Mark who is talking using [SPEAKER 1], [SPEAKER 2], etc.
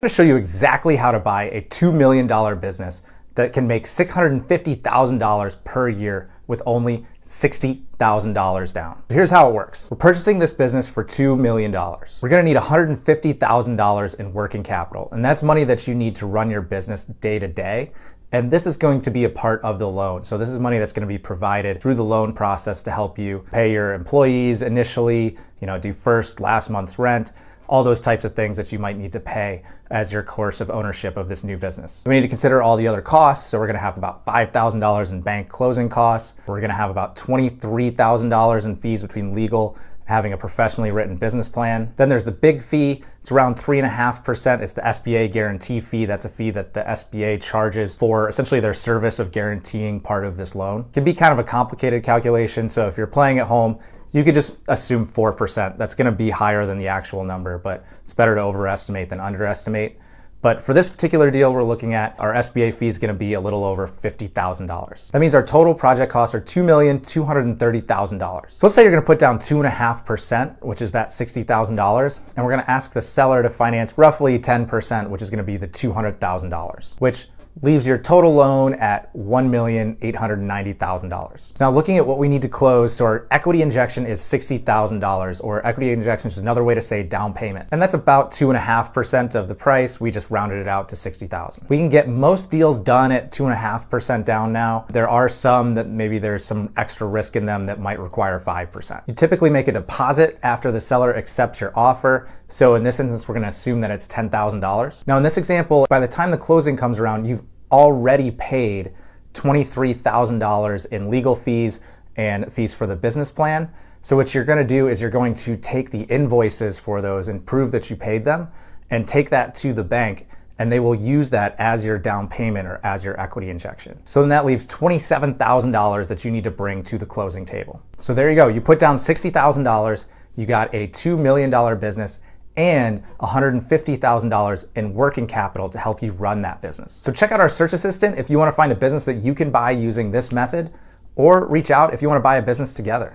[SPEAKER 1] I'm going to show you exactly how to buy a $2 million business that can make $650,000 per year with only $60,000 down. Here's how it works. We're purchasing this business for $2 million. We're going to need $150,000 in working capital, and that's money that you need to run your business day to day. And this is going to be a part of the loan. So this is money that's going to be provided through the loan process to help you pay your employees initially, do first, last month's rent, all those types of things that you might need to pay as your course of ownership of this new business. We need to consider all the other costs. So we're gonna have about $5,000 in bank closing costs. We're gonna have about $23,000 in fees between legal and having a professionally written business plan. Then there's the big fee. It's around 3.5%. It's the SBA guarantee fee. That's a fee that the SBA charges for essentially their service of guaranteeing part of this loan. It can be kind of a complicated calculation. So if you're playing at home, you could just assume 4%. That's going to be higher than the actual number, but it's better to overestimate than underestimate. But for this particular deal we're looking at, our SBA fee is going to be a little over $50,000. That means our total project costs are $2,230,000. So let's say you're going to put down 2.5%, which is that $60,000, and we're going to ask the seller to finance roughly 10%, which is going to be the $200,000, which leaves your total loan at $1,890,000. Now looking at what we need to close, so our equity injection is $60,000, or equity injection is another way to say down payment. And that's about 2.5% of the price. We just rounded it out to $60,000. We can get most deals done at 2.5% down now. There are some that maybe there's some extra risk in them that might require 5%. You typically make a deposit after the seller accepts your offer. So in this instance, we're gonna assume that it's $10,000. Now in this example, by the time the closing comes around, you've already paid $23,000 in legal fees and fees for the business plan. So what you're going to do is you're going to take the invoices for those and prove that you paid them and take that to the bank, and they will use that as your down payment or as your equity injection. So then that leaves $27,000 that you need to bring to the closing table. So there you go. You put down $60,000, you got a $2 million business and $150,000 in working capital to help you run that business. So check out our search assistant if you want to find a business that you can buy using this method, or reach out if you want to buy a business together.